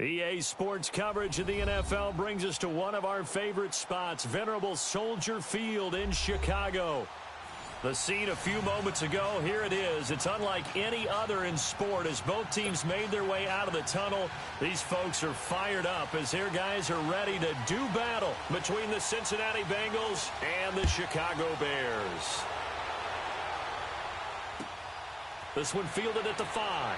EA Sports coverage of the NFL brings us to one of our favorite spots, venerable Soldier Field in Chicago. The scene a few moments ago, here it is. It's unlike any other in sport as both teams made their way out of the tunnel. These folks are fired up as their guys are ready to do battle between the Cincinnati Bengals and the Chicago Bears. This one fielded at the 5.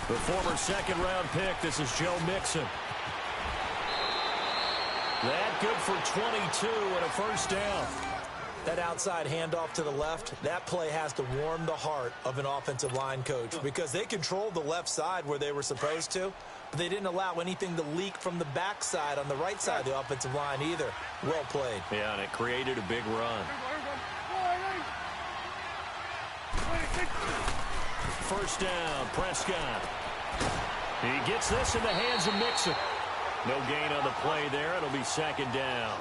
The former second-round pick, this is Joe Mixon. That good for 22 and a first down. That outside handoff to the left, that play has to warm the heart of an offensive line coach because they controlled the left side where they were supposed to, but they didn't allow anything to leak from the backside on the right side of the offensive line either. Well played. Yeah, and it created a big run. First down, Prescott. He gets this in the hands of Mixon. No gain on the play there. It'll be second down.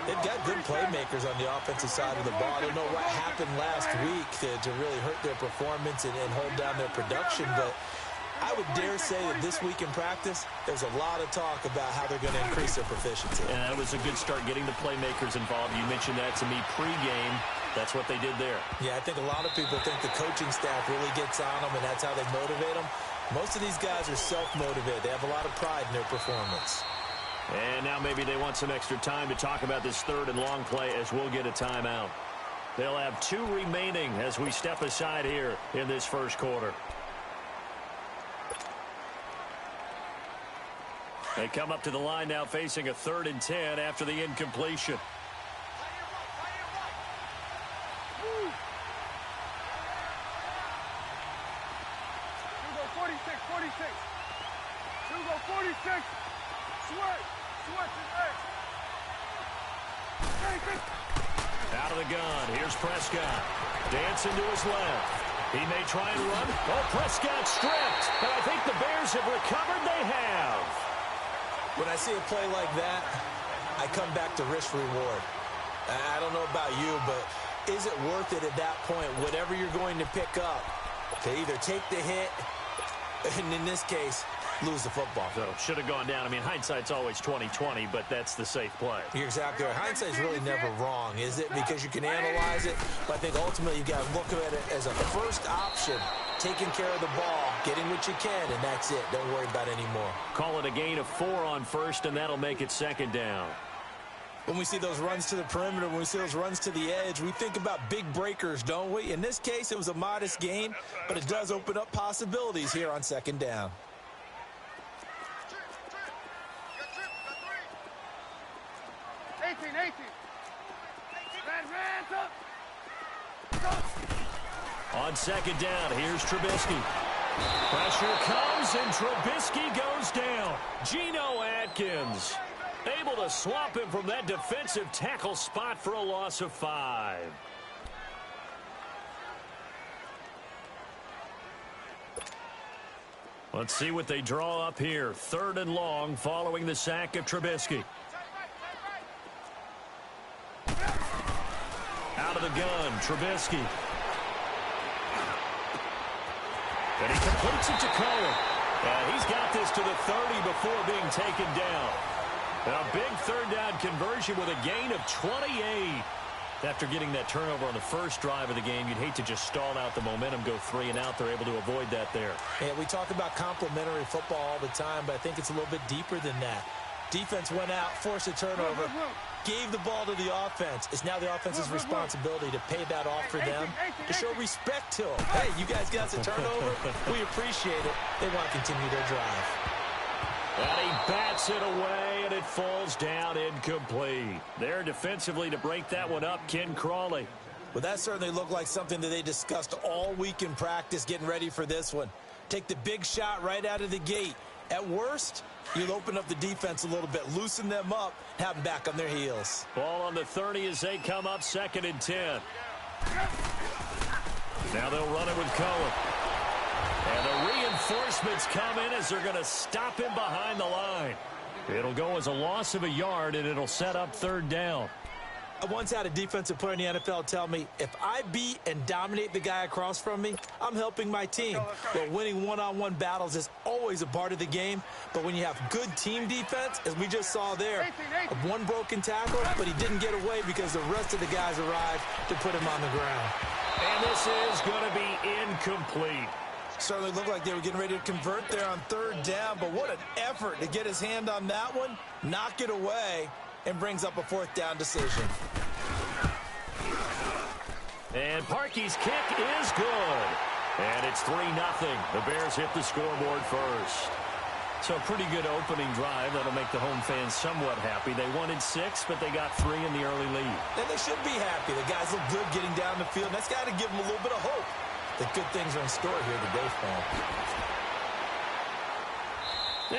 They've got good playmakers on the offensive side of the ball. I don't know what happened last week to really hurt their performance and hold down their production, but I would dare say that this week in practice, there's a lot of talk about how they're going to increase their proficiency. And that was a good start getting the playmakers involved. You mentioned that to me pregame. That's what they did there. Yeah, I think a lot of people think the coaching staff really gets on them, and that's how they motivate them. Most of these guys are self-motivated. They have a lot of pride in their performance. And now maybe they want some extra time to talk about this third and long play as we'll get a timeout. They'll have 2 remaining as we step aside here in this first quarter. They come up to the line now facing a 3rd and 10 after the incompletion. Out of the gun, here's Prescott. Dancing to his left. He may try and run. Oh, Prescott stripped. And I think the Bears have recovered. They have. When I see a play like that, I come back to risk-reward. I don't know about you, but is it worth it at that point, whatever you're going to pick up, to either take the hit, and in this case, lose the football? So, should have gone down. I mean, hindsight's always 20/20, but that's the safe play. You're exactly right. Hindsight's really never wrong, is it? Because you can analyze it, but I think ultimately you got to look at it as a first option, taking care of the ball, getting what you can, and that's it. Don't worry about it anymore. Call it a gain of 4 on first, and that'll make it second down. When we see those runs to the perimeter, when we see those runs to the edge, we think about big breakers, don't we? In this case, it was a modest gain, but it does open up possibilities here on second down. On second down, here's Trubisky. Pressure comes, and Trubisky goes down. Geno Atkins able to swap him from that defensive tackle spot for a loss of 5. Let's see what they draw up here. 3rd and long following the sack of Trubisky. Out of the gun, Trubisky. And he completes it to Cohen. And he's got this to the 30 before being taken down. And a big 3rd down conversion with a gain of 28. After getting that turnover on the first drive of the game, you'd hate to just stall out the momentum, go 3 and out. They're able to avoid that there. Yeah, we talk about complementary football all the time, but I think it's a little bit deeper than that. Defense went out, forced a turnover, gave the ball to the offense. It's now the offense's responsibility to pay that off for them, to show respect to them. Hey, you guys got us a turnover. We appreciate it. They want to continue their drive. And he bats it away, and it falls down incomplete. There defensively to break that one up, Ken Crawley. Well, that certainly looked like something that they discussed all week in practice getting ready for this one. Take the big shot right out of the gate. At worst, you'll open up the defense a little bit, loosen them up, have them back on their heels. Ball on the 30 as they come up 2nd and 10. Now they'll run it with Cohen. And the reinforcements come in as they're going to stop him behind the line. It'll go as a loss of a yard, and it'll set up 3rd down. I once had a defensive player in the NFL tell me, if I beat and dominate the guy across from me, I'm helping my team. But winning one-on-one battles is always a part of the game. But when you have good team defense, as we just saw there, one broken tackle, but he didn't get away because the rest of the guys arrived to put him on the ground. And this is going to be incomplete. Certainly looked like they were getting ready to convert there on 3rd down, but what an effort to get his hand on that one, knock it away, and brings up a 4th down decision. And Parkey's kick is good. And it's 3-0. The Bears hit the scoreboard first. So a pretty good opening drive. That'll make the home fans somewhat happy. They wanted 6, but they got 3 in the early lead. And they should be happy. The guys look good getting down the field. That's got to give them a little bit of hope that good things are in store here today for them.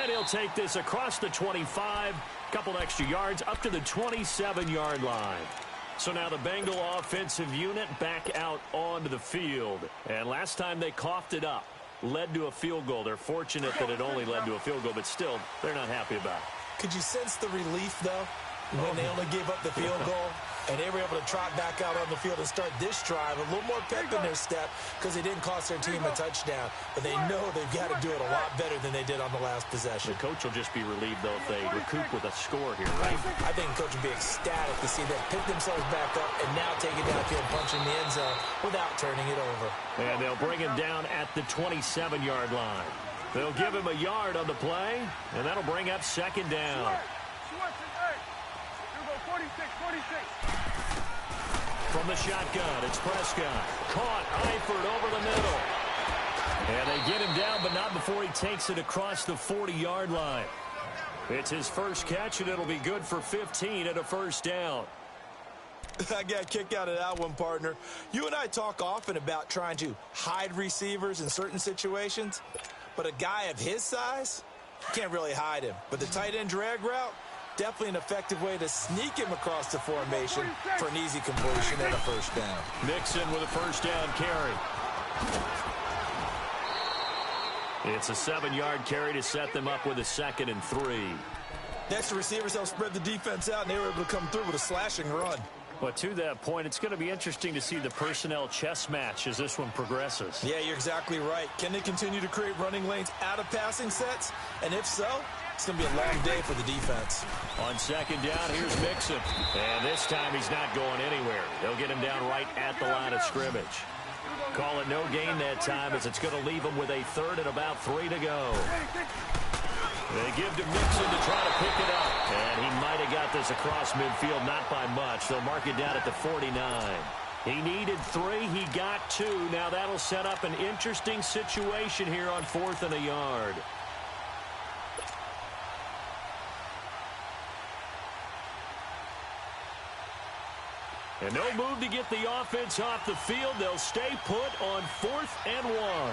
And he'll take this across the 25. Couple extra yards up to the 27-yard line. So now the Bengal offensive unit back out onto the field. And last time they coughed it up, led to a field goal. They're fortunate that it only led to a field goal, but still, they're not happy about it. Could you sense the relief, though, when they only gave up the field goal? And they were able to trot back out on the field and start this drive. A little more pep in their step because they didn't cost their team a touchdown. But they know they've got to do it a lot better than they did on the last possession. The coach will just be relieved, though, if they recoup with a score here, right? I think the coach will be ecstatic to see them pick themselves back up and now take it downfield and punch in the end zone without turning it over. And they'll bring him down at the 27-yard line. They'll give him a yard on the play, and that'll bring up 2nd down. From the shotgun, it's Prescott. Caught, Eifert over the middle. And they get him down, but not before he takes it across the 40-yard line. It's his first catch, and it'll be good for 15 at a 1st down. I got a kick out of that one, partner. You and I talk often about trying to hide receivers in certain situations, but a guy of his size, you can't really hide him. But the tight end drag route, definitely an effective way to sneak him across the formation for an easy completion and a 1st down. Mixon with a 1st down carry. It's a 7-yard carry to set them up with a 2nd and 3. Next, the receivers help spread the defense out, and they were able to come through with a slashing run. But to that point, it's going to be interesting to see the personnel chess match as this one progresses. Yeah, you're exactly right. Can they continue to create running lanes out of passing sets? And if so, it's going to be a long day for the defense. On 2nd down, here's Mixon. And this time he's not going anywhere. They'll get him down right at the line of scrimmage. Call it no gain that time as it's going to leave him with a 3rd and about 3 to go. They give to Mixon to try to pick it up. And he might have got this across midfield, not by much. They'll mark it down at the 49. He needed 3. He got 2. Now that'll set up an interesting situation here on 4th and a yard. And no move to get the offense off the field. They'll stay put on 4th and 1.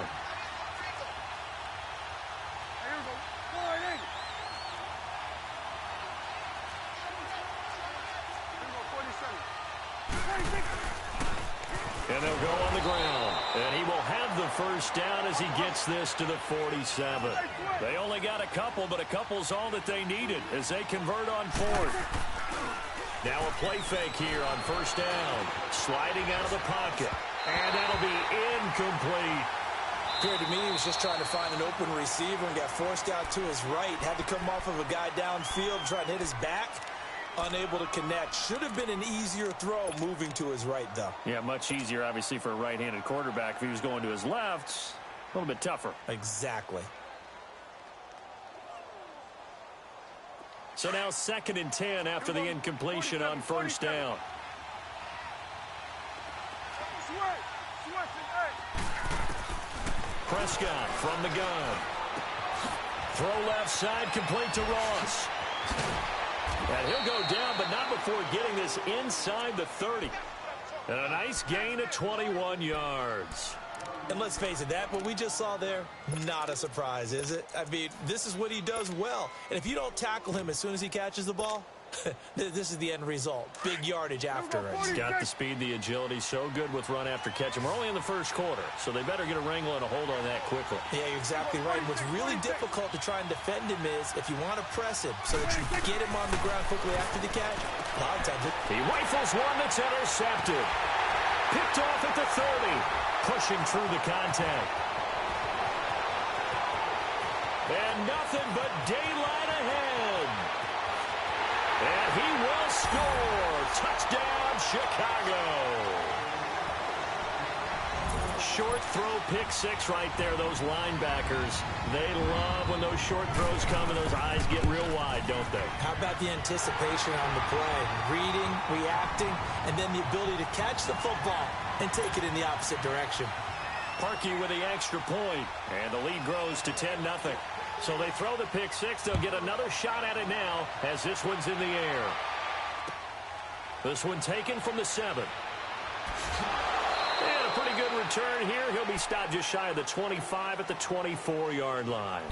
And they'll go on the ground. And he will have the 1st down as he gets this to the 47. They only got a couple, but a couple's all that they needed as they convert on 4th. Now a play fake here on 1st down. Sliding out of the pocket. And that'll be incomplete. Appeared to me he was just trying to find an open receiver and got forced out to his right. Had to come off of a guy downfield, try to hit his back. Unable to connect. Should have been an easier throw moving to his right, though. Yeah, much easier, obviously, for a right-handed quarterback. If he was going to his left, a little bit tougher. Exactly. So now 2nd and 10 after the incompletion on 1st down. Prescott from the gun. Throw left side, complete to Ross. And he'll go down, but not before getting this inside the 30. And a nice gain of 21 yards. And let's face it, that what we just saw there, not a surprise, is it? I mean, this is what he does well. And if you don't tackle him as soon as he catches the ball, this is the end result. Big yardage after it. He's got the speed, the agility, so good with run after catch. And we're only in the first quarter, so they better get a wrangle and a hold on that quickly. Yeah, you're exactly right. What's really difficult to try and defend him is if you want to press him so that you get him on the ground quickly after the catch, a lot of times he rifles one that's intercepted. Picked off at the 30. Pushing through the contact. And nothing but daylight ahead. And he will score. Touchdown, Chicago. Short throw, pick six right there. Those linebackers, they love when those short throws come and those eyes get real wide, don't they? How about the anticipation on the play? Reading, reacting, and then the ability to catch the football and take it in the opposite direction. Parkey with the extra point, and the lead grows to 10-0. So they throw the pick six. They'll get another shot at it now as this one's in the air. This one taken from the 7. And a pretty good return here. He'll be stopped just shy of the 25 at the 24-yard line.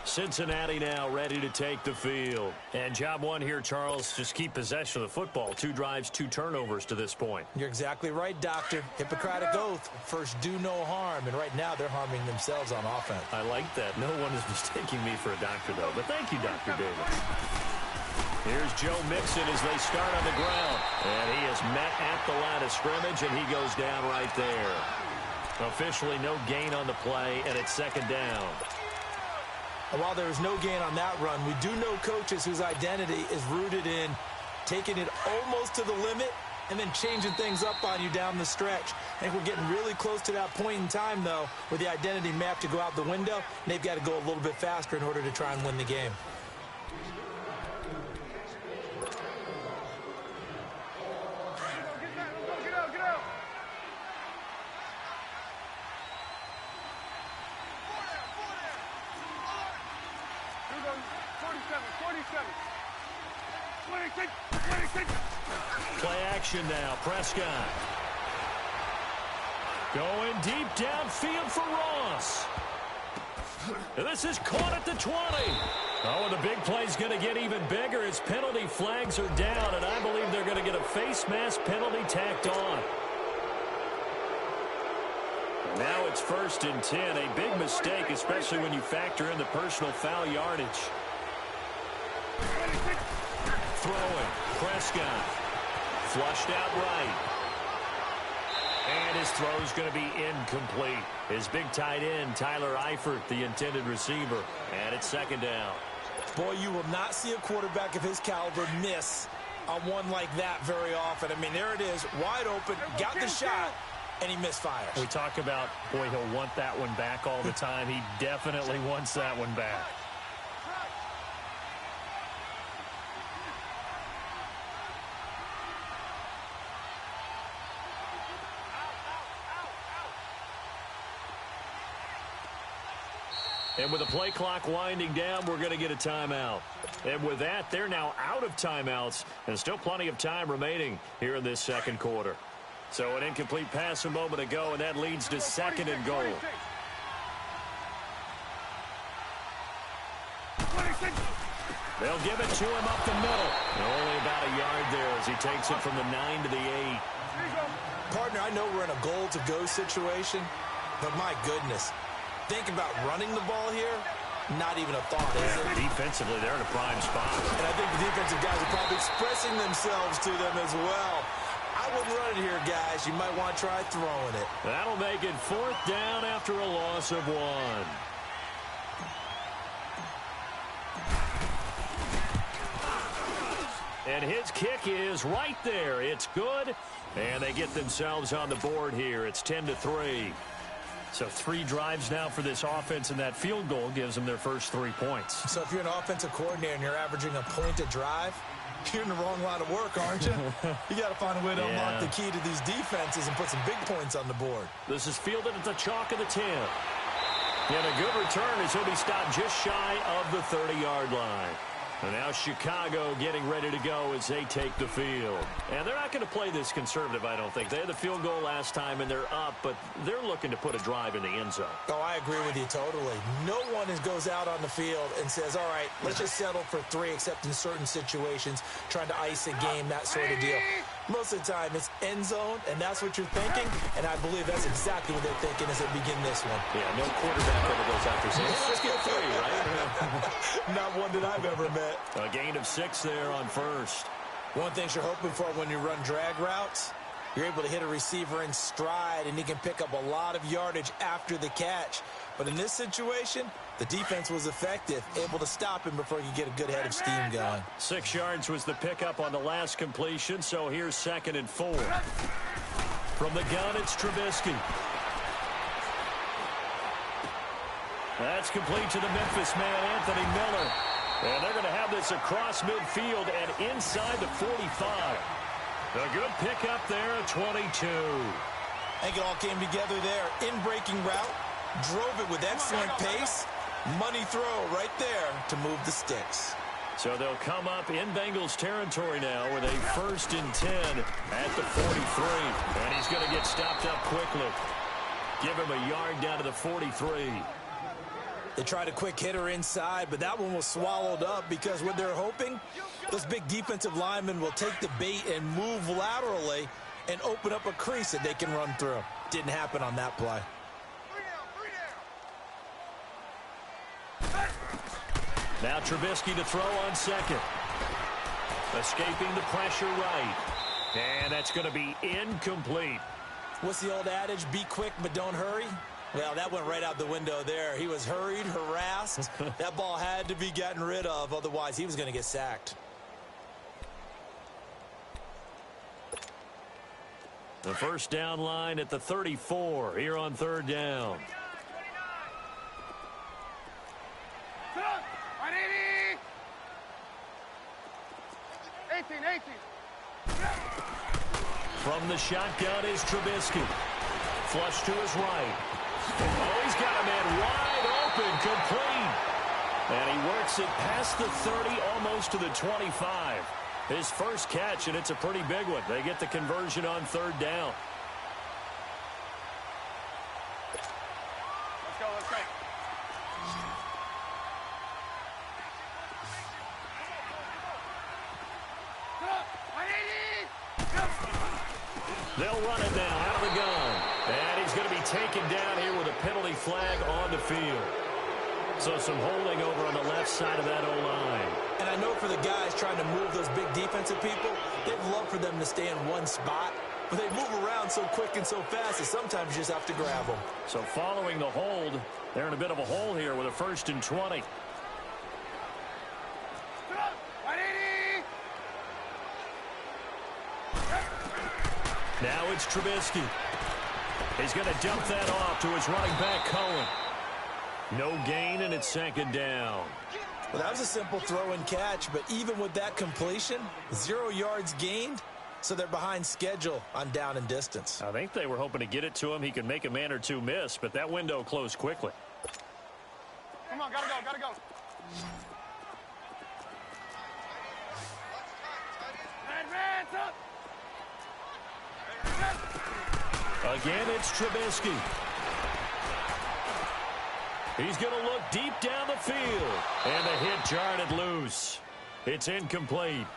Cincinnati now ready to take the field. And job one here, Charles, just keep possession of the football. 2 drives, 2 turnovers to this point. You're exactly right, Doctor. Hippocratic oath. First, do no harm. And right now, they're harming themselves on offense. I like that. No one is mistaking me for a doctor, though. But thank you, Dr. Davis. Here's Joe Mixon as they start on the ground. And he is met at the line of scrimmage, and he goes down right there. Officially no gain on the play, and it's second down. And while there is no gain on that run, we do know coaches whose identity is rooted in taking it almost to the limit and then changing things up on you down the stretch. I think we're getting really close to that point in time, though, where the identity map to go out the window, and they've got to go a little bit faster in order to try and win the game. Play action now. Prescott. Going deep downfield for Ross. And this is caught at the 20. Oh, and the big play's going to get even bigger. His penalty flags are down, and I believe they're going to get a face mask penalty tacked on. Now it's 1st and 10. A big mistake, especially when you factor in the personal foul yardage. Throwing. Prescott. Flushed out right. And his throw's going to be incomplete. His big tight end, Tyler Eifert, the intended receiver. And it's second down. Boy, you will not see a quarterback of his caliber miss on one like that very often. I mean, there it is, wide open, got the shot, and he misfires. We talk about, boy, he'll want that one back all the time. He definitely wants that one back. And with the play clock winding down, we're going to get a timeout. And with that, they're now out of timeouts, and still plenty of time remaining here in this second quarter. So an incomplete pass a moment ago, and that leads to 2nd and goal. They'll give it to him up the middle. And only about a yard there as he takes it from the 9 to the 8. Partner, I know we're in a goal-to-go situation, but my goodness. Think about running the ball here, not even a thought, is it? Defensively, they're in a prime spot. And I think the defensive guys are probably expressing themselves to them as well. I wouldn't run it here, guys. You might want to try throwing it. That'll make it 4th down after a loss of 1. And his kick is right there. It's good, and they get themselves on the board here. It's 10-3. So 3 drives now for this offense, and that field goal gives them their first 3 points. So if you're an offensive coordinator and you're averaging a point a drive, you're in the wrong line of work, aren't you? You got to find a way to unlock the key to these defenses and put some big points on the board. This is fielded at the chalk of the 10. And a good return as he'll be stopped just shy of the 30-yard line. And now Chicago getting ready to go as they take the field. And they're not going to play this conservative, I don't think. They had the field goal last time, and they're up, but they're looking to put a drive in the end zone. Oh, I agree with you totally. No one goes out on the field and says, all right, let's just settle for 3, except in certain situations, trying to ice a game, that sort of deal. Most of the time, it's end zone, and that's what you're thinking, and I believe that's exactly what they're thinking as they begin this one. Yeah, no quarterback ever goes out there saying, hey, let's get 3, right? Not one that I've ever met. A gain of 6 there on first. One thing you're hoping for when you run drag routes, you're able to hit a receiver in stride, and he can pick up a lot of yardage after the catch. But in this situation, the defense was effective, able to stop him before he could get a good head of steam going. 6 yards was the pickup on the last completion, so here's 2nd and 4. From the gun, it's Trubisky. That's complete to the Memphis man, Anthony Miller. And they're going to have this across midfield and inside the 45. A good pickup there at 22. I think it all came together there. In-breaking route, drove it with excellent pace. Money throw right there to move the sticks. So they'll come up in Bengals territory now with a 1st and 10 at the 43. And he's going to get stopped up quickly. Give him a yard down to the 43. They tried a quick hitter inside, but that one was swallowed up because what they're hoping, those big defensive linemen will take the bait and move laterally and open up a crease that they can run through. Didn't happen on that play. Now Trubisky to throw on 2nd. Escaping the pressure right. And that's going to be incomplete. What's the old adage? Be quick, but don't hurry. Well, that went right out the window there. He was hurried, harassed. That ball had to be gotten rid of. Otherwise, he was going to get sacked. The first down line at the 34 here on 3rd down. From the shotgun is Trubisky. Flush to his right. Oh, he's got a man wide open, complete. And he works it past the 30, almost to the 25. His first catch, and it's a pretty big one. They get the conversion on 3rd down. Let's go, let's go. They'll run it now out of the gun. And he's going to be taken down here with a penalty flag on the field. So some holding over on the left side of that O-line. And I know for the guys trying to move those big defensive people, they'd love for them to stay in one spot. But they move around so quick and so fast that sometimes you just have to grab them. So following the hold, they're in a bit of a hole here with a 1st and 20. Now it's Trubisky. He's going to dump that off to his running back, Cohen. No gain, and it's 2nd down. Well, that was a simple throw and catch, but even with that completion, 0 yards gained, so they're behind schedule on down and distance. I think they were hoping to get it to him. He could make a man or two miss, but that window closed quickly. Come on, gotta go, gotta go. Advance up. Again, it's Trubisky. He's going to look deep down the field. And the hit jarred it loose. It's incomplete.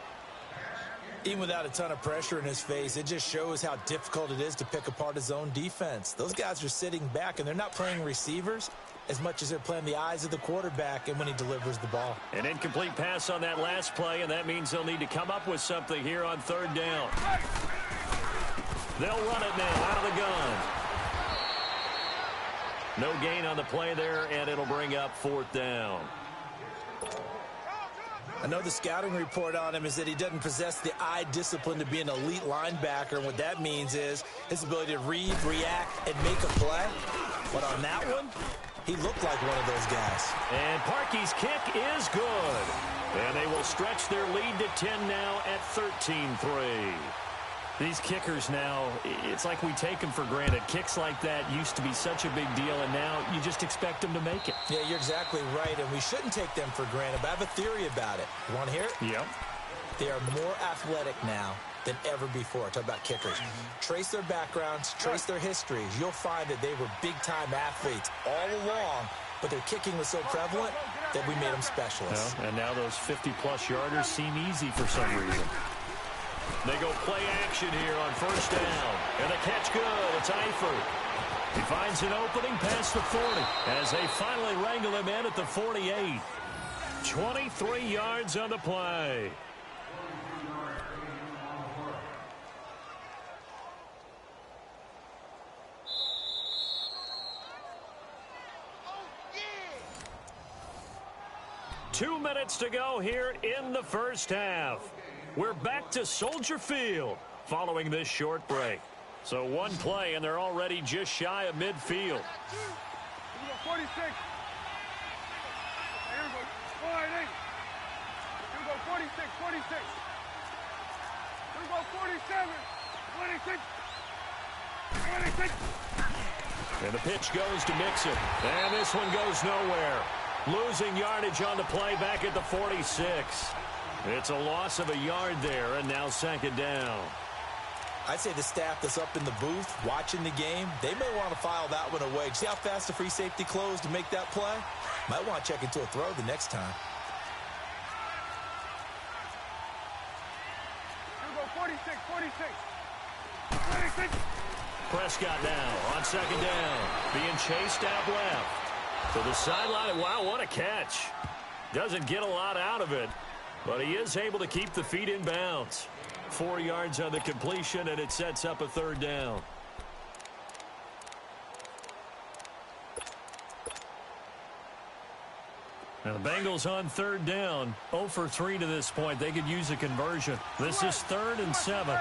Even without a ton of pressure in his face, it just shows how difficult it is to pick apart his own defense. Those guys are sitting back, and they're not playing receivers as much as they're playing the eyes of the quarterback and when he delivers the ball. An incomplete pass on that last play, and that means they'll need to come up with something here on 3rd down. They'll run it now out of the gun. No gain on the play there, and it'll bring up 4th down. I know the scouting report on him is that he doesn't possess the eye discipline to be an elite linebacker, and what that means is his ability to read, react, and make a play. But on that one, he looked like one of those guys. And Parkey's kick is good. And they will stretch their lead to 10 now at 13-3. These kickers now, it's like we take them for granted. Kicks like that used to be such a big deal, and now you just expect them to make it. Yeah, you're exactly right, and we shouldn't take them for granted, but I have a theory about it. You want to hear it? Yep. They are more athletic now than ever before. Talk about kickers. Trace their backgrounds, trace their histories. You'll find that they were big-time athletes all along, but their kicking was so prevalent that we made them specialists. Well, and now those 50-plus yarders seem easy for some reason. They go play action here on first down. And the catch good. It's Eifert. He finds an opening past the 40 as they finally wrangle him in at the 48. 23 yards on the play. Two minutes to go here in the first half. We're back to Soldier Field following this short break. So one play, and they're already just shy of midfield. 46. Here we go. 48. Here we go. 46. 46. Here we go. 47. 26. 26. And the pitch goes to Mixon. And this one goes nowhere. Losing yardage on the play back at the 46. It's a loss of a yard there, and now second down. I'd say the staff that's up in the booth watching the game, they may want to file that one away. See how fast the free safety closed to make that play? Might want to check into a throw the next time. Here we go. 46. 46. 46. Prescott now on second down, being chased out left. To the sideline. Wow, what a catch. Doesn't get a lot out of it, but he is able to keep the feet in bounds. 4 yards on the completion, and it sets up a third down. Now the Bengals on third down, 0 for 3 to this point. They could use a conversion. This is 3rd and 7.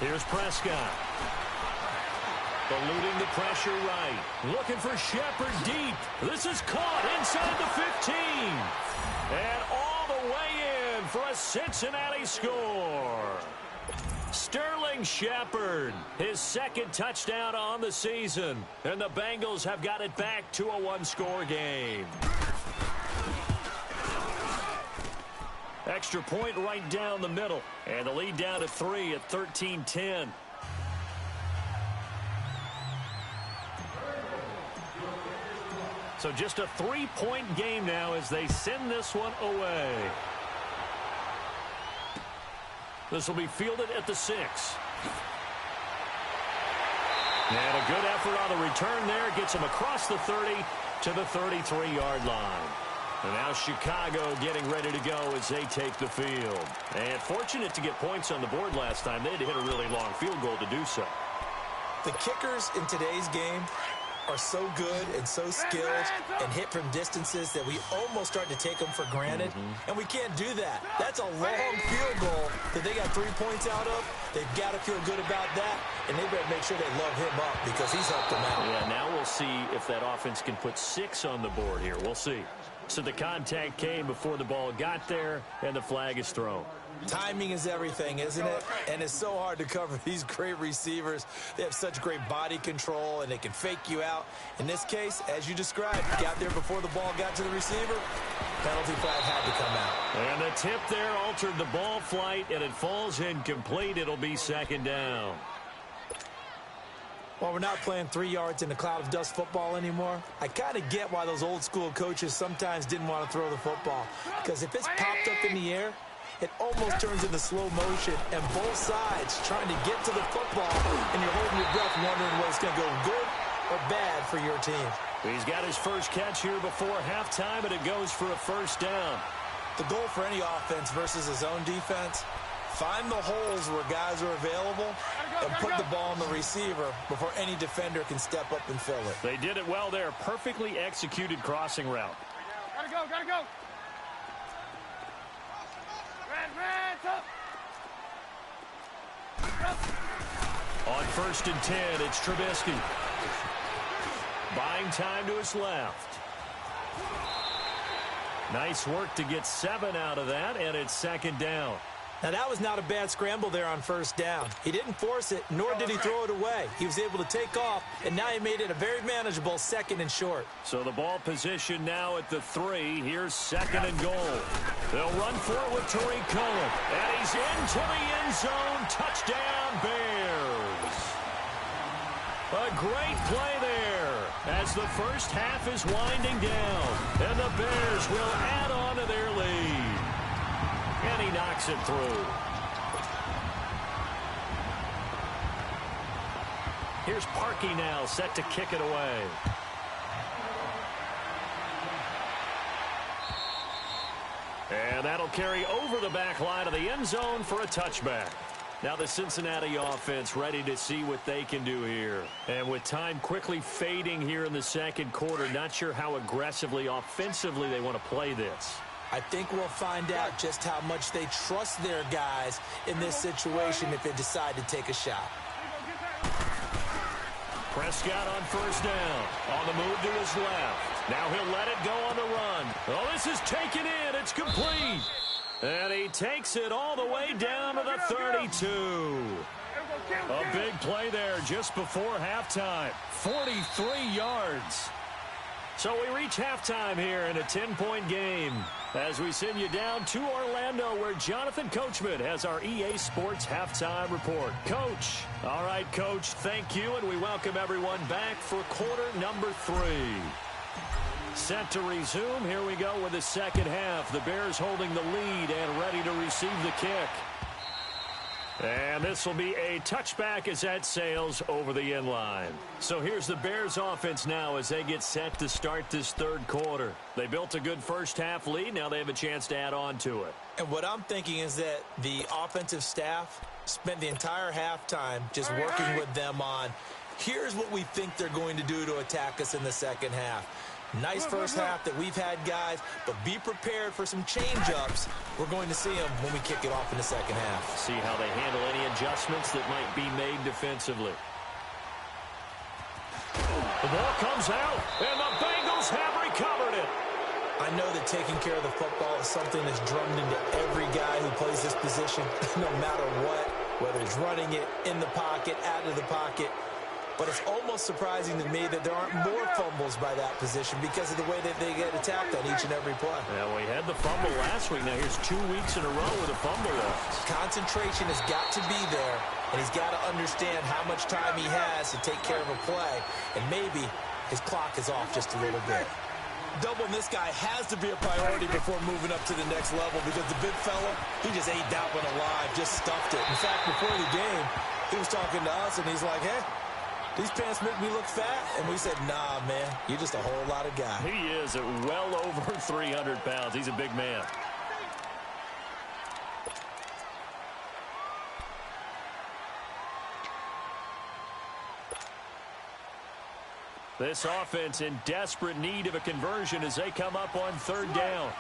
Here's Prescott. Eluding the pressure right. Looking for Shepard deep. This is caught inside the 15. And all the way in for a Cincinnati score. Sterling Shepard, his second touchdown on the season. And the Bengals have got it back to a one-score game. Extra point right down the middle. And the lead down to 3 at 13-10. So just a 3-point game now as they send this one away. This will be fielded at the 6. And a good effort on the return there. Gets him across the 30 to the 33-yard line. And now Chicago getting ready to go as they take the field. And fortunate to get points on the board last time. They had to hit a really long field goal to do so. The kickers in today's game are so good and so skilled and hit from distances that we almost start to take them for granted. And we can't do that. That's a long field goal that they got 3 points out of. They've got to feel good about that, and they better make sure they love him up because he's helped them out. Yeah, now we'll see if that offense can put 6 on the board here. We'll see. So the contact came before the ball got there, and the flag is thrown. Timing is everything, isn't it? And it's so hard to cover these great receivers. They have such great body control, and they can fake you out. In this case, as you described, got there before the ball got to the receiver. Penalty flag had to come out. And the tip there altered the ball flight, and it falls incomplete. It'll be second down. Well, we're not playing 3 yards in a cloud of dust football anymore. I kind of get why those old school coaches sometimes didn't want to throw the football. Because if it's popped up in the air, it almost turns into slow motion, and both sides trying to get to the football, and you're holding your breath wondering whether it's going to go good or bad for your team. He's got his first catch here before halftime, and it goes for a first down. The goal for any offense versus his own defense, find the holes where guys are available and put the ball on the receiver before any defender can step up and fill it. They did it well there. Perfectly executed crossing route. Gotta go, gotta go. Red, up. On 1st and 10, it's Trubisky. Buying time to his left. Nice work to get 7 out of that, and it's second down. Now, that was not a bad scramble there on first down. He didn't force it, nor did he throw it away. He was able to take off, and now he made it a very manageable 2nd and short. So the ball position now at the 3. Here's 2nd and goal. They'll run for it with Tariq Cohen. And he's into the end zone. Touchdown, Bears. A great play there as the first half is winding down. And the Bears will add on to their lead. And he knocks it through. Here's Parkey now, set to kick it away. And that'll carry over the back line of the end zone for a touchback. Now the Cincinnati offense ready to see what they can do here. And with time quickly fading here in the second quarter, not sure how aggressively, offensively they want to play this. I think we'll find out just how much they trust their guys in this situation if they decide to take a shot. Prescott on first down. On the move to his left. Now he'll let it go on the run. Oh, this is taken in. It's complete. And he takes it all the way down to the 32. A big play there just before halftime. 43 yards. So we reach halftime here in a 10-point game as we send you down to Orlando where Jonathan Coachman has our EA Sports Halftime Report. Coach. All right, Coach, thank you, and we welcome everyone back for quarter number 3. Set to resume. Here we go with the second half. The Bears holding the lead and ready to receive the kick. And this will be a touchback as that sails over the end line. So here's the Bears offense now as they get set to start this third quarter. They built a good first half lead. Now they have a chance to add on to it. And what I'm thinking is that the offensive staff spent the entire halftime just working with them on, here's what we think they're going to do to attack us in the second half. Nice first half that we've had, guys, but be prepared for some change-ups. We're going to see them when we kick it off in the second half. See how they handle any adjustments that might be made defensively. The ball comes out, and the Bengals have recovered it. I know that taking care of the football is something that's drummed into every guy who plays this position, no matter what, whether it's running it, in the pocket, out of the pocket. But it's almost surprising to me that there aren't more fumbles by that position because of the way that they get attacked on each and every play. Yeah, we had the fumble last week. Now here's 2 weeks in a row with a fumble loss. Concentration has got to be there, and he's got to understand how much time he has to take care of a play, and maybe his clock is off just a little bit. Doubling this guy has to be a priority before moving up to the next level because the big fella, he just ate that one alive, just stuffed it. In fact, before the game, he was talking to us, and he's like, hey, these pants make me look fat. And we said, nah, man, you're just a whole lot of guy. He is at well over 300 pounds. He's a big man. This offense in desperate need of a conversion as they come up on third down.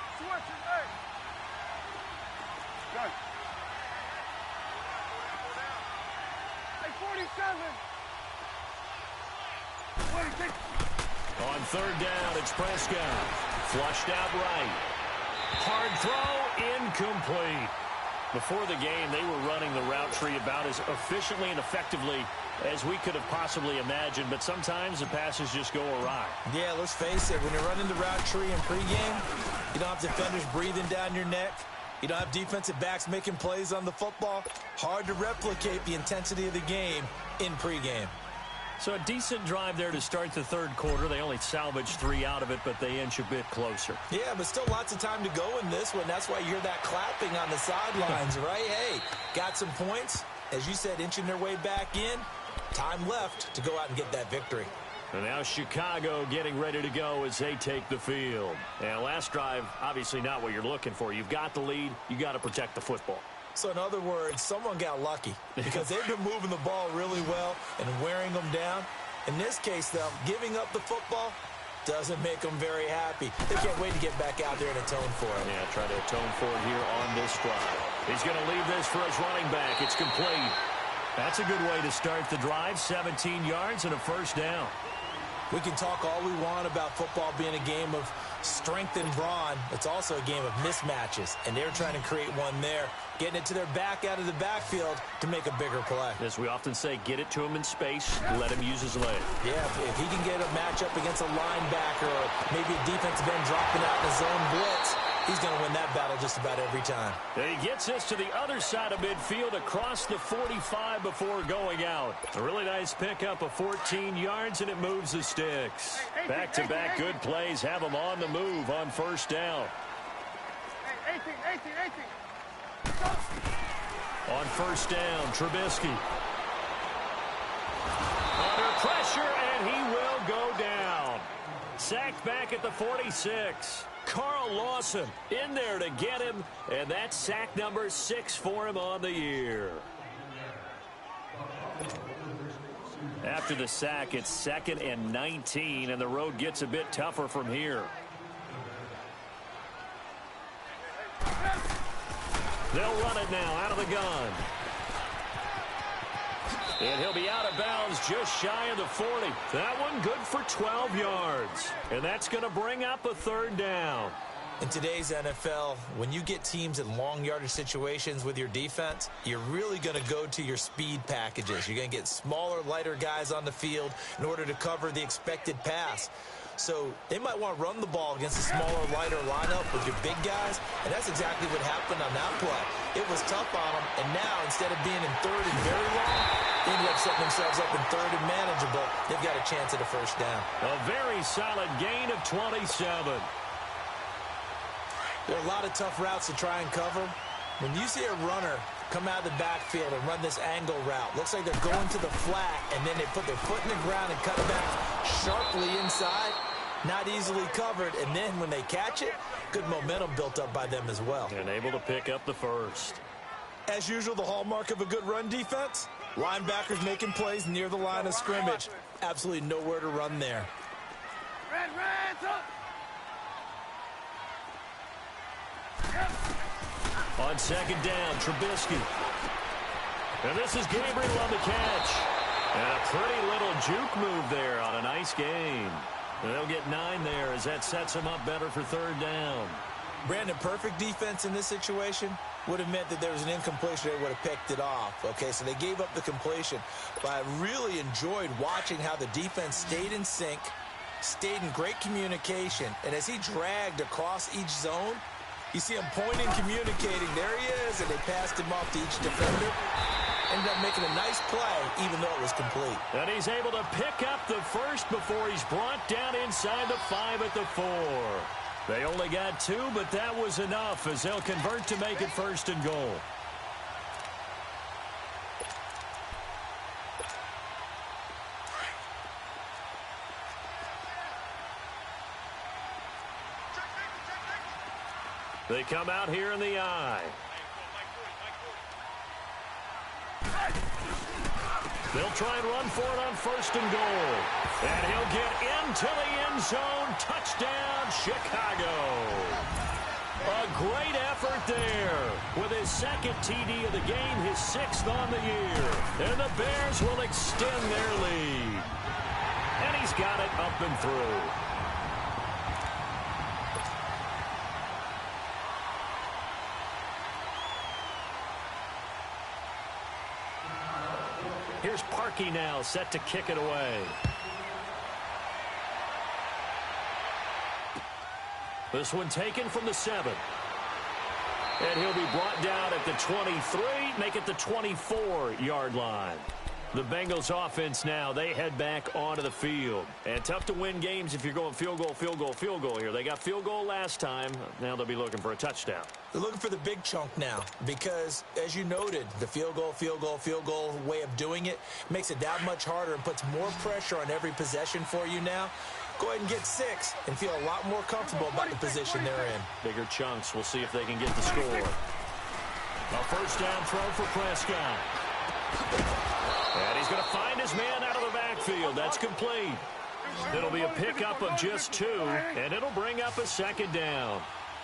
On third down, it's Prescott. Flushed out right. Hard throw, incomplete. Before the game, they were running the route tree about as efficiently and effectively as we could have possibly imagined, but sometimes the passes just go awry. Yeah, let's face it, when you're running the route tree in pregame, you don't have defenders breathing down your neck. You don't have defensive backs making plays on the football. Hard to replicate the intensity of the game in pregame. So a decent drive there to start the third quarter. They only salvaged 3 out of it, but they inch a bit closer. Yeah, but still lots of time to go in this one. That's why you hear that clapping on the sidelines, right? Hey, got some points. As you said, inching their way back in. Time left to go out and get that victory. And now Chicago getting ready to go as they take the field. And last drive, obviously not what you're looking for. You've got the lead. You got to protect the football. So in other words, someone got lucky because they've been moving the ball really well and wearing them down. In this case, though, giving up the football doesn't make them very happy. They can't wait to get back out there and atone for it. Yeah, try to atone for it here on this drive. He's going to leave this for his running back. It's complete. That's a good way to start the drive. 17 yards and a first down. We can talk all we want about football being a game of strength and brawn. It's also a game of mismatches, and they're trying to create one there, getting it to their back out of the backfield to make a bigger play. As we often say, get it to him in space, let him use his leg. Yeah, if he can get a matchup against a linebacker or maybe a defensive end dropping out in a zone blitz, he's going to win that battle just about every time. And he gets us to the other side of midfield across the 45 before going out. A really nice pickup of 14 yards, and it moves the sticks. Back-to-back good plays have him on the move on first down. 18. On first down, Trubisky. Under pressure, and he will go down. Sacked back at the 46. Carl Lawson in there to get him, and that's sack number 6 for him on the year. After the sack, it's 2nd and 19, and the road gets a bit tougher from here. They'll run it now out of the gun. And he'll be out of bounds just shy of the 40. That one good for 12 yards. And that's going to bring up a 3rd down. In today's NFL, when you get teams in long yardage situations with your defense, you're really going to go to your speed packages. You're going to get smaller, lighter guys on the field in order to cover the expected pass. So they might want to run the ball against a smaller, lighter lineup with your big guys, and that's exactly what happened on that play. It was tough on them, and now instead of being in 3rd and very long, they ended up setting themselves up in 3rd and manageable. They've got a chance at a 1st down. A very solid gain of 27. There are a lot of tough routes to try and cover. When you see a runner come out of the backfield and run this angle route, looks like they're going to the flat, and then they put their foot in the ground and cut it back sharply inside. Not easily covered, and then when they catch it, good momentum built up by them as well. And able to pick up the 1st. As usual, the hallmark of a good run defense, linebackers making plays near the line of scrimmage. Absolutely nowhere to run there. Red, up. On 2nd down, Trubisky. And this is Gabriel on the catch. And a pretty little juke move there on a nice gain. And they'll get 9 there as that sets them up better for 3rd down. Brandon, perfect defense in this situation would have meant that there was an incompletion. They would have picked it off. Okay, so they gave up the completion. But I really enjoyed watching how the defense stayed in sync, stayed in great communication. And as he dragged across each zone, you see him pointing, communicating. There he is, and they passed him off to each defender. Ended up making a nice play, even though it was complete. And he's able to pick up the 1st before he's brought down inside the 5 at the 4. They only got 2, but that was enough as they'll convert to make it 1st and goal. They come out here in the eye. They'll try and run for it on 1st and goal. And he'll get into the end zone. Touchdown, Chicago. A great effort there. With his 2nd TD of the game, his 6th on the year. And the Bears will extend their lead. And he's got it up and through. Here's Parkey now, set to kick it away. This one taken from the 7. And he'll be brought down at the 23, make it the 24-yard line. The Bengals offense now, they head back onto the field. And tough to win games if you're going field goal here. They got field goal last time. Now they'll be looking for a touchdown. They're looking for the big chunk now because, as you noted, the field goal way of doing it makes it that much harder and puts more pressure on every possession for you now. Go ahead and get 6 and feel a lot more comfortable about the position they're in. Bigger chunks. We'll see if they can get the score. A 1st down throw for Prescott. And he's going to find his man out of the backfield. That's complete. It'll be a pickup of just 2, and it'll bring up a 2nd down.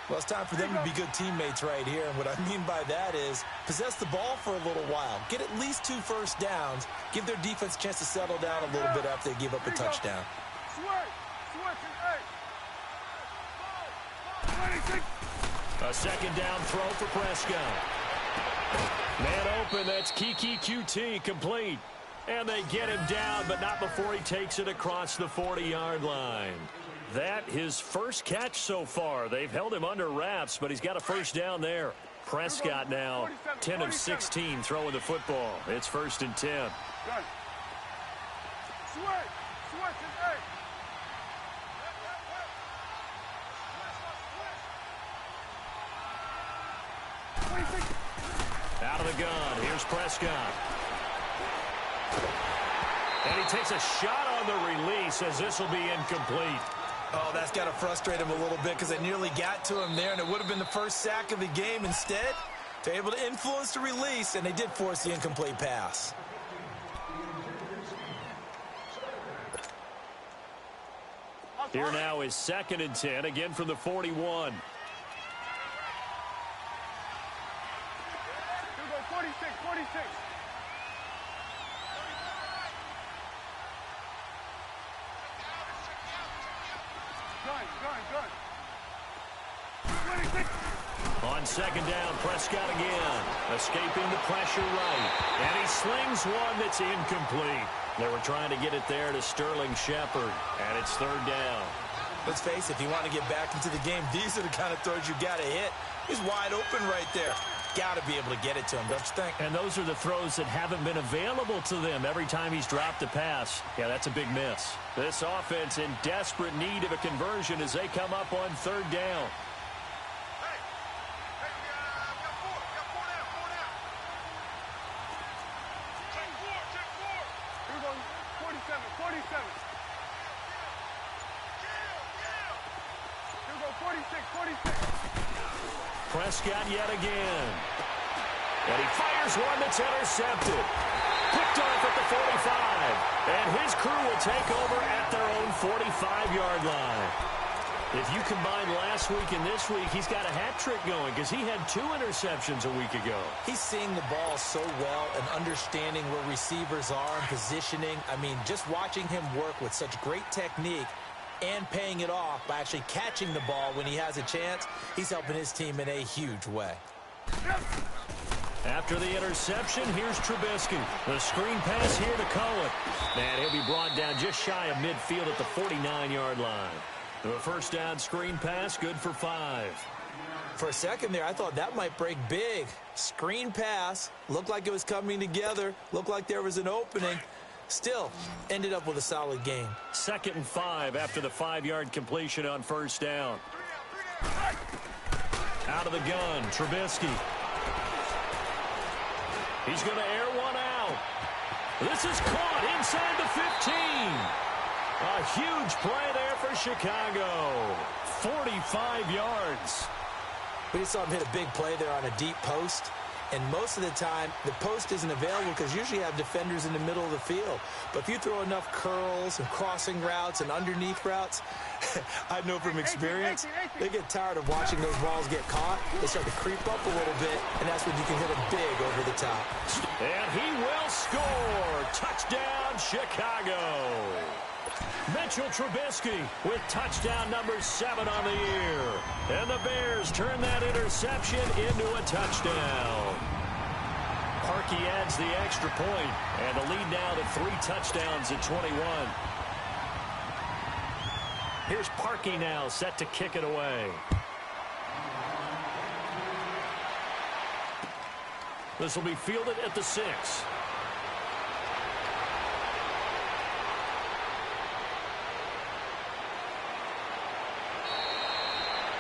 Well, it's time for them to be good teammates right here. And what I mean by that is possess the ball for a little while. Get at least 2 first downs. Give their defense a chance to settle down a little bit after they give up a touchdown. Switch and 8. 26. A second down throw for Prescott. Man open, that's Kiki QT, complete. And they get him down, but not before he takes it across the 40-yard line. That his first catch so far. They've held him under wraps, but he's got a first down there. Prescott now 10 of 16 throwing the football. It's 1st and 10. Good. Switch and 8. Out of the gun, here's Prescott. And he takes a shot on the release as this will be incomplete. Oh, that's got to frustrate him a little bit because they nearly got to him there, and it would have been the first sack of the game. Instead, they're able to influence the release, and they did force the incomplete pass. Here now is 2nd and 10, again from the 41. 46. Gun. 26. On 2nd down, Prescott again. Escaping the pressure right. And he slings one that's incomplete. They were trying to get it there to Sterling Shepard. And it's 3rd down. Let's face it, if you want to get back into the game, these are the kind of throws you got to hit. He's wide open right there. Got to be able to get it to him, don't you think? And those are the throws that haven't been available to them every time he's dropped a pass. Yeah, that's a big miss. This offense in desperate need of a conversion as they come up on 3rd down. Prescott yet again. And he fires one that's intercepted. Picked off at the 45. And his crew will take over at their own 45-yard line. If you combine last week and this week, he's got a hat trick going because he had 2 interceptions a week ago. He's seeing the ball so well and understanding where receivers are and positioning. I mean, just watching him work with such great technique and paying it off by actually catching the ball when he has a chance, he's helping his team in a huge way. After the interception, here's Trubisky. The screen pass here to Cohen. And he'll be brought down just shy of midfield at the 49-yard line. The first down screen pass, good for 5. For a second there, I thought that might break big. Screen pass, looked like it was coming together, looked like there was an opening. Still, ended up with a solid game. 2nd and 5 after the 5-yard completion on 1st down. Out of the gun, Trubisky. He's going to air one out. This is caught inside the 15. A huge play there for Chicago. 45 yards. We just saw him hit a big play there on a deep post. And most of the time, the post isn't available because usually you have defenders in the middle of the field. But if you throw enough curls and crossing routes and underneath routes, I know from experience, they get tired of watching those balls get caught. They start to creep up a little bit, and that's when you can hit them big over the top. And he will score. Touchdown, Chicago. Mitchell Trubisky with touchdown number 7 on the year. And the Bears turn that interception into a touchdown. Parkey adds the extra point, and the lead now to 3 touchdowns at 21. Here's Parkey now set to kick it away. This will be fielded at the 6.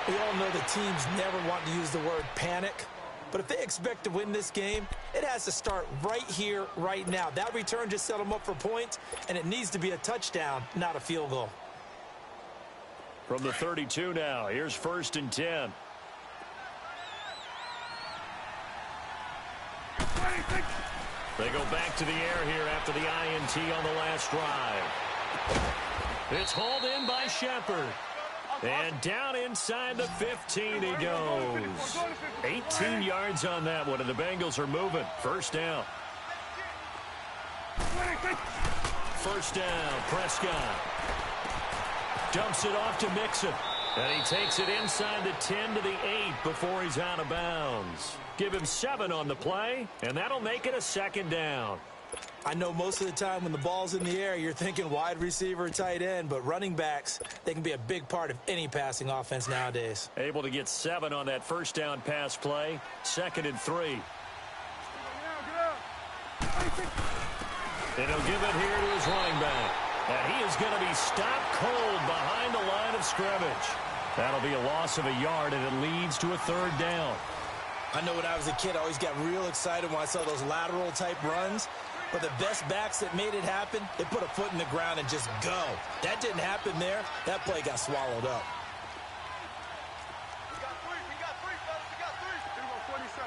We all know the teams never want to use the word panic, but if they expect to win this game, it has to start right here, right now. That return just set them up for points, and it needs to be a touchdown, not a field goal. From the 32 now, here's 1st and 10. They go back to the air here after the INT on the last drive. It's hauled in by Shepard. And down inside the 15 he goes. 18 yards on that one, and the Bengals are moving. 1st down. 1st down, Prescott. Dumps it off to Mixon. And he takes it inside the 10 to the 8 before he's out of bounds. Give him 7 on the play, and that'll make it a second down. I know most of the time when the ball's in the air, you're thinking wide receiver, tight end, but running backs, they can be a big part of any passing offense nowadays. Able to get 7 on that first down pass play. 2nd and 3. And he'll give it here to his running back. And he is going to be stopped cold behind the line of scrimmage. That'll be a loss of a yard, and it leads to a 3rd down. I know when I was a kid, I always got real excited when I saw those lateral-type runs. But the best backs that made it happen, they put a foot in the ground and just go. That didn't happen there. That play got swallowed up. We got 3, fellas. We got 3. Here we go, 47.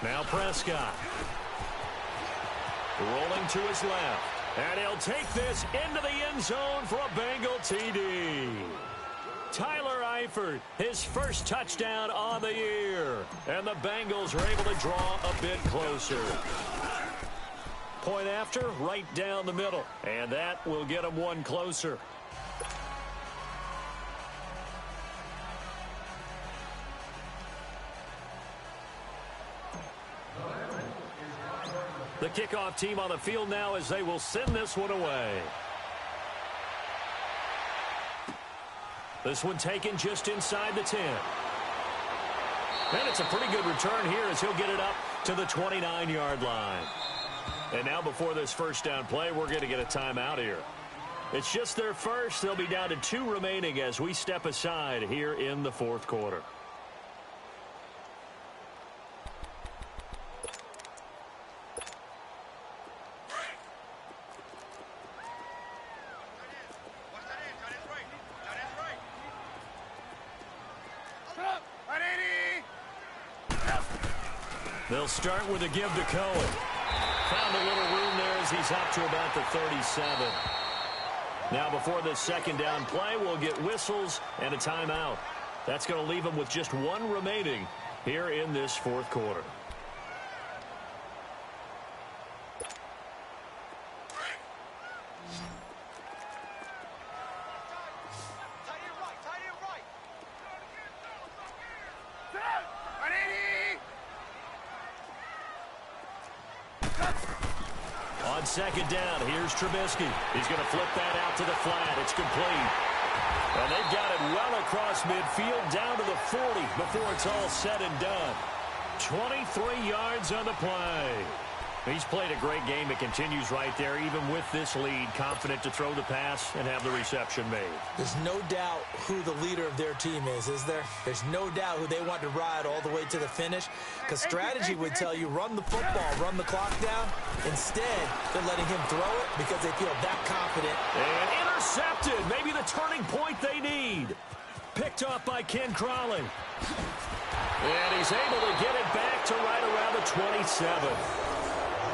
Now Prescott. Rolling to his left. And he'll take this into the end zone for a Bengal TD. Tyler Eifert, his first touchdown on the year. And the Bengals are able to draw a bit closer. Point after, right down the middle. And that will get them one closer. The kickoff team on the field now as they will send this one away. This one taken just inside the 10. And it's a pretty good return here as he'll get it up to the 29-yard line. And now before this first down play, we're going to get a timeout here. It's just their first. They'll be down to 2 remaining as we step aside here in the 4th quarter. They'll start with a give to Cohen. Found a little room there as he's up to about the 37. Now before this second down play, we'll get whistles and a timeout. That's going to leave them with just 1 remaining here in this 4th quarter. On second down, here's Trubisky. He's going to flip that out to the flat. It's complete. And they've got it well across midfield down to the 40 before it's all said and done. 23 yards on the play. He's played a great game. It continues right there, even with this lead, confident to throw the pass and have the reception made. There's no doubt who the leader of their team is there? There's no doubt who they want to ride all the way to the finish, because strategy would tell you run the football, run the clock down. Instead, they're letting him throw it because they feel that confident. And intercepted. Maybe the turning point they need. Picked off by Ken Crawley. And he's able to get it back to right around the 27.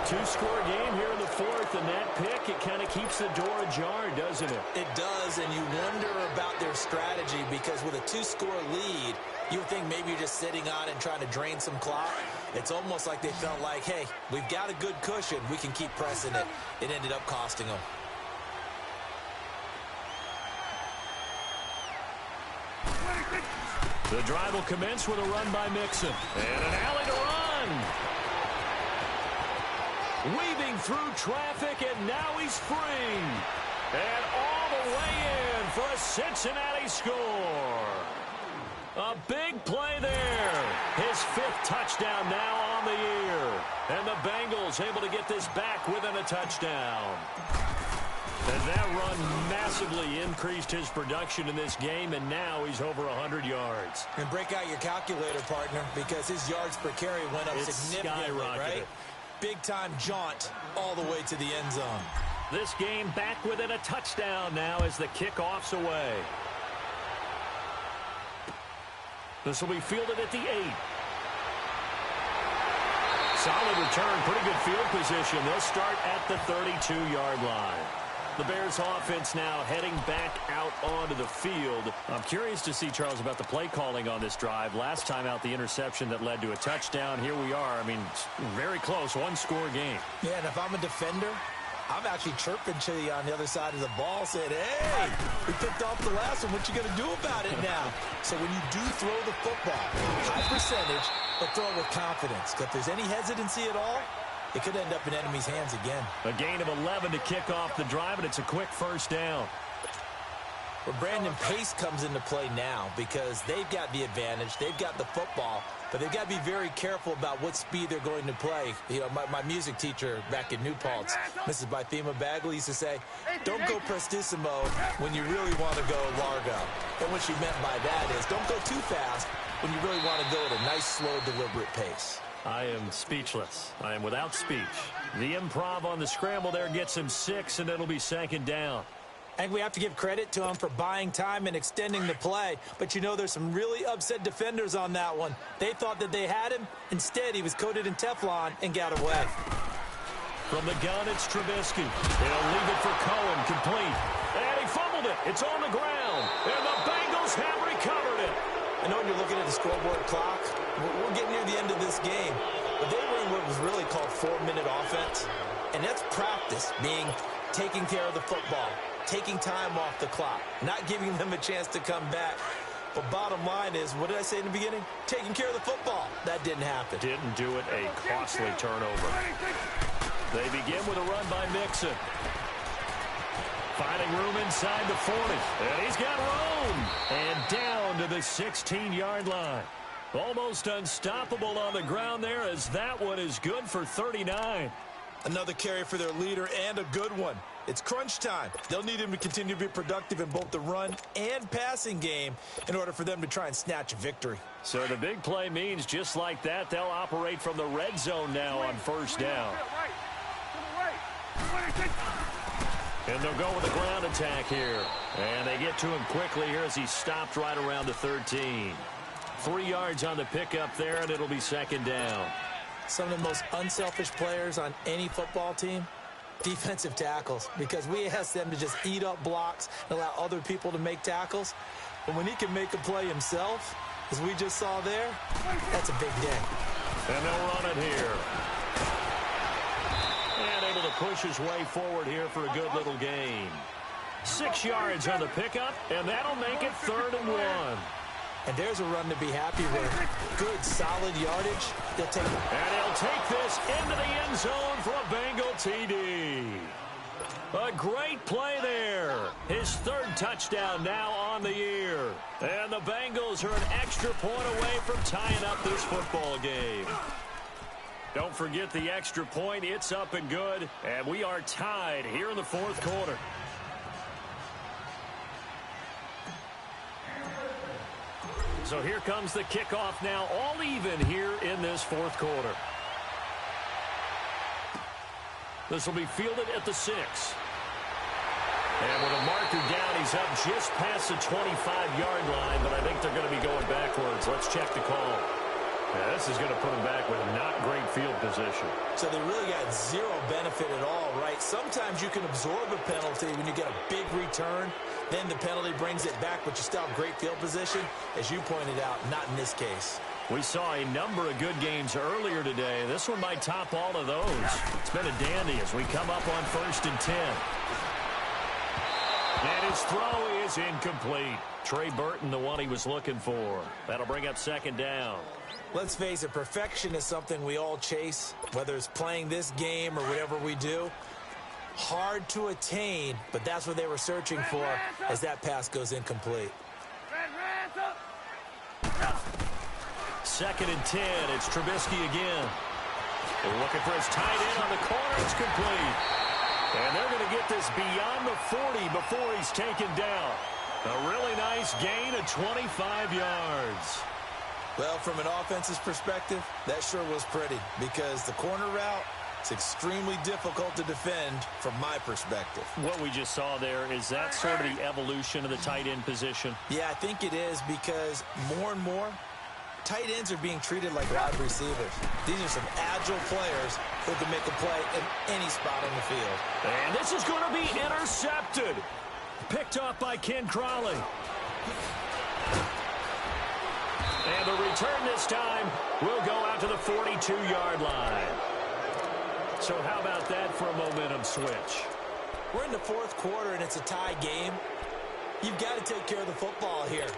2-score game here in the 4th, and that pick, it kind of keeps the door ajar, doesn't it? It does, and you wonder about their strategy, because with a 2-score lead, you would think maybe you're just sitting on it and trying to drain some clock. It's almost like they felt like, hey, we've got a good cushion. We can keep pressing it. It ended up costing them. The drive will commence with a run by Mixon. And an alley to run. Weaving through traffic, and now he's free. And all the way in for a Cincinnati score. A big play there. His 5th touchdown now on the year. And the Bengals able to get this back within a touchdown. And that run massively increased his production in this game, and now he's over 100 yards. And break out your calculator, partner, because his yards per carry went up significantly, right? Big-time jaunt all the way to the end zone. This game back within a touchdown now as the kickoff's away. This will be fielded at the 8. Solid return, pretty good field position. They'll start at the 32-yard line. The Bears offense now heading back out onto the field. I'm curious to see, Charles, about the play calling on this drive. Last time out, the interception that led to a touchdown. Here we are. I mean, very close, one-score game. Yeah, and if I'm a defender, I'm actually chirping to you on the other side of the ball, saying, hey, we picked off the last one. What you going to do about it now? So when you do throw the football, high percentage, but throw it with confidence. If there's any hesitancy at all, it could end up in enemy's hands again. A gain of 11 to kick off the drive, and it's a quick first down. Well, Brandon, pace comes into play now because they've got the advantage. They've got the football, but they've got to be very careful about what speed they're going to play. You know, my music teacher back in New Paltz, Mrs. Bythema Bagley, used to say, don't go prestissimo when you really want to go largo. And what she meant by that is don't go too fast when you really want to go at a nice, slow, deliberate pace. I am speechless. I am without speech. The improv on the scramble there gets him 6, and it'll be second down. I think we have to give credit to him for buying time and extending the play. But, you know, there's some really upset defenders on that one. They thought that they had him. Instead, he was coated in Teflon and got away. From the gun, it's Trubisky. He'll leave it for Cohen, complete. And he fumbled it. It's on the ground. And the Bengals have recovered it. I know when you're looking at the scoreboard clock, we're getting near the end of this game. But they were in what was really called 4-minute offense. And that's practice, being taking care of the football, taking time off the clock, not giving them a chance to come back. But bottom line is, what did I say in the beginning? Taking care of the football. That didn't happen. Didn't do it, a costly turnover. They begin with a run by Mixon. Finding room inside the 40. And he's got room. And down to the 16-yard line. Almost unstoppable on the ground there, as that one is good for 39. Another carry for their leader, and a good one. It's crunch time. They'll need him to continue to be productive in both the run and passing game in order for them to try and snatch a victory. So the big play means just like that, they'll operate from the red zone now on first down. And they'll go with a ground attack here. And they get to him quickly here as he stopped right around the 13. 3 yards on the pickup there, and it'll be second down. Some of the most unselfish players on any football team, defensive tackles, because we ask them to just eat up blocks and allow other people to make tackles. But when he can make a play himself, as we just saw there, that's a big day. And they'll run it here. And able to push his way forward here for a good little gain. 6 yards on the pickup, and that'll make it 3rd and 1. And there's a run to be happy with. Good, solid yardage. They'll take it. And he'll take this into the end zone for a Bengal TD. A great play there. His 3rd touchdown now on the year. And the Bengals are an extra point away from tying up this football game. Don't forget the extra point. It's up and good. And we are tied here in the 4th quarter. So here comes the kickoff now, all even here in this 4th quarter. This will be fielded at the 6. And with a marker down, he's up just past the 25-yard line, but I think they're going to be going backwards. Let's check the call. Yeah, this is going to put him back with not great field position. So they really got zero benefit at all, right? Sometimes you can absorb a penalty when you get a big return. Then the penalty brings it back, but you still have great field position. As you pointed out, not in this case. We saw a number of good games earlier today. This one might top all of those. It's been a dandy as we come up on 1st and 10. And his throw is incomplete. Trey Burton, the one he was looking for. That'll bring up 2nd down. Let's face it, perfection is something we all chase, whether it's playing this game or whatever we do. Hard to attain, but that's what they were searching for as that pass goes incomplete. 2nd and 10. It's Trubisky again. They're looking for his tight end on the corner. It's complete. And they're going to get this beyond the 40 before he's taken down. A really nice gain of 25 yards. Well, from an offense's perspective, that sure was pretty because the corner route, it's extremely difficult to defend from my perspective. What we just saw there, is that sort of the evolution of the tight end position? Yeah, I think it is because more and more, Tight ends are being treated like wide receivers. These are some agile players who can make a play in any spot on the field. And this is going to be intercepted. Picked off by Ken Crawley. And the return this time will go out to the 42-yard line. So how about that for a momentum switch? We're in the fourth quarter, and it's a tie game. You've got to take care of the football here.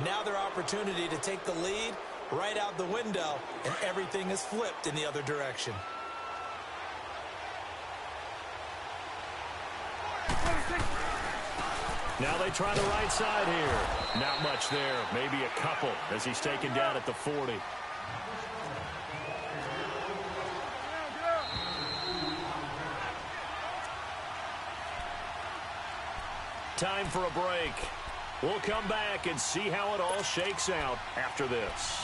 Now their opportunity to take the lead right out the window, and everything is flipped in the other direction. Now they try the right side here. Not much there. Maybe a couple as he's taken down at the 40. Time for a break. We'll come back and see how it all shakes out after this.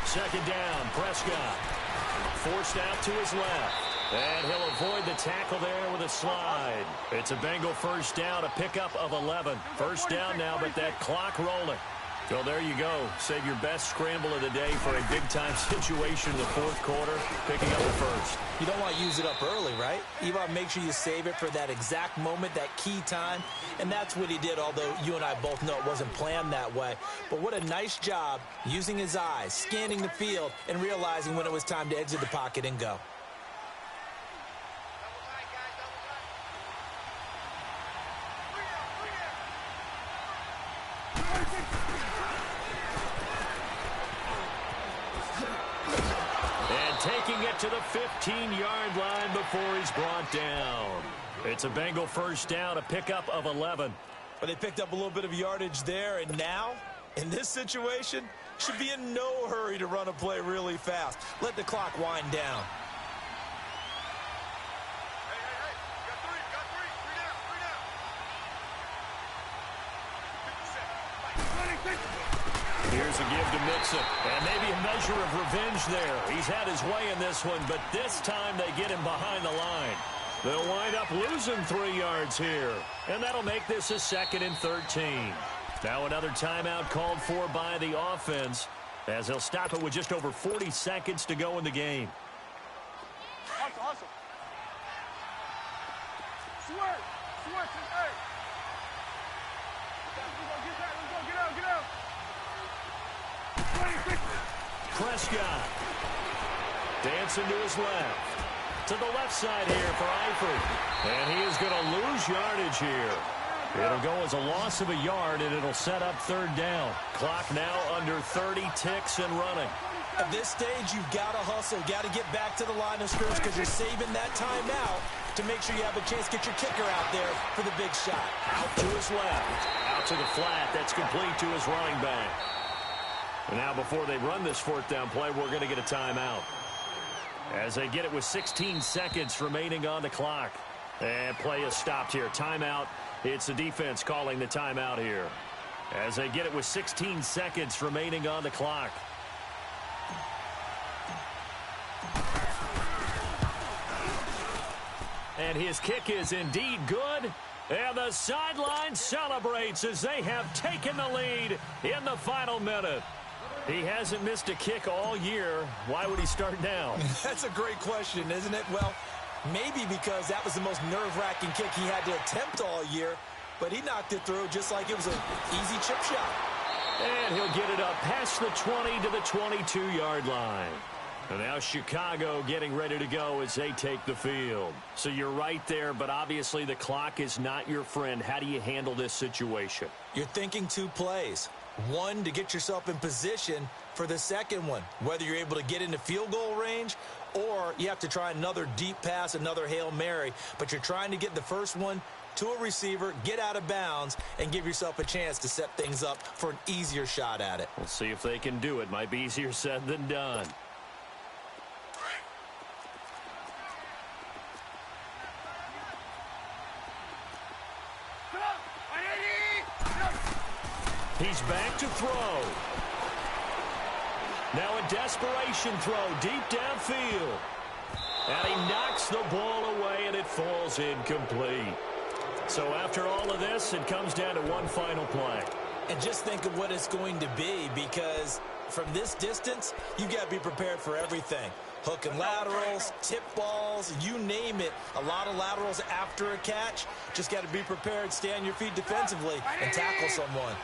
Second down, Prescott. Forced out to his left. And he'll avoid the tackle there with a slide. It's a Bengal first down, a pickup of 11. First down now, but that clock rolling. So there you go. Save your best scramble of the day for a big-time situation in the fourth quarter, picking up the first. You don't want to use it up early, right? You want to make sure you save it for that exact moment, that key time. And that's what he did, although you and I both know it wasn't planned that way. But what a nice job using his eyes, scanning the field, and realizing when it was time to exit the pocket and go. Taking it to the 15-yard line before he's brought down. It's a Bengal first down, a pickup of 11. But they picked up a little bit of yardage there, and now, in this situation, should be in no hurry to run a play really fast. Let the clock wind down. Here's a give to Mixon, and maybe a measure of revenge there. He's had his way in this one, but this time they get him behind the line. They'll wind up losing 3 yards here, and that'll make this a 2nd and 13. Now another timeout called for by the offense, as they'll stop it with just over 40 seconds to go in the game. Hustle, hustle. Sweat, sweat, hey. Get that, let's go, get out, get out. Prescott dancing to his left. To the left side here for Eifert. And he is going to lose yardage here. It'll go as a loss of a yard, and it'll set up 3rd down. Clock now under 30 ticks and running. At this stage, you've got to hustle. Got to get back to the line of scrimmage because you're saving that timeout to make sure you have a chance to get your kicker out there for the big shot. Out to his left. Out to the flat. That's complete to his running back. And now before they run this 4th down play, we're going to get a timeout. As they get it with 16 seconds remaining on the clock. And play is stopped here. Timeout. It's the defense calling the timeout here. As they get it with 16 seconds remaining on the clock. And his kick is indeed good. And the sideline celebrates as they have taken the lead in the final minute. He hasn't missed a kick all year. Why would he start now? That's a great question, isn't it? Well, maybe because that was the most nerve-wracking kick he had to attempt all year, but he knocked it through just like it was an easy chip shot. And he'll get it up past the 20 to the 22-yard line. And now Chicago getting ready to go as they take the field. So you're right there, but obviously the clock is not your friend. How do you handle this situation? You're thinking 2 plays. One, to get yourself in position for the second one, whether you're able to get into field goal range or you have to try another deep pass, another Hail Mary. But you're trying to get the first one to a receiver, get out of bounds, and give yourself a chance to set things up for an easier shot at it. We'll see if they can do it. Might be easier said than done. He's back to throw. Now a desperation throw deep downfield. And he knocks the ball away, and it falls incomplete. So after all of this, it comes down to one final play. And just think of what it's going to be, because from this distance, you got to be prepared for everything. Hook and laterals, tip balls, you name it. A lot of laterals after a catch. Just got to be prepared, stay on your feet defensively, and tackle someone.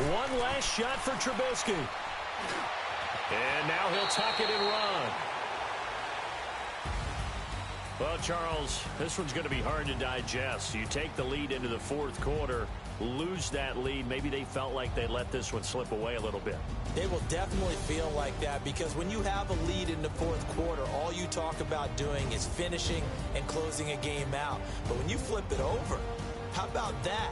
One last shot for Trubisky. And now he'll tuck it and run. Well, Charles, this one's going to be hard to digest. You take the lead into the fourth quarter, lose that lead. Maybe they felt like they let this one slip away a little bit. They will definitely feel like that, because when you have a lead in the fourth quarter, all you talk about doing is finishing and closing a game out. But when you flip it over, how about that?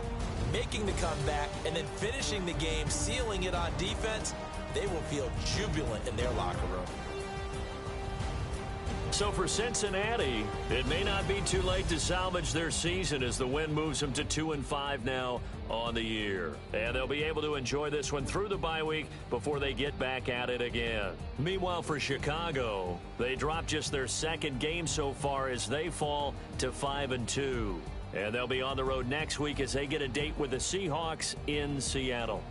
Making the comeback and then finishing the game, sealing it on defense, they will feel jubilant in their locker room. So for Cincinnati, it may not be too late to salvage their season as the win moves them to 2-5 now on the year. And they'll be able to enjoy this one through the bye week before they get back at it again. Meanwhile, for Chicago, they dropped just their second game so far as they fall to 5-2. And they'll be on the road next week as they get a date with the Seahawks in Seattle.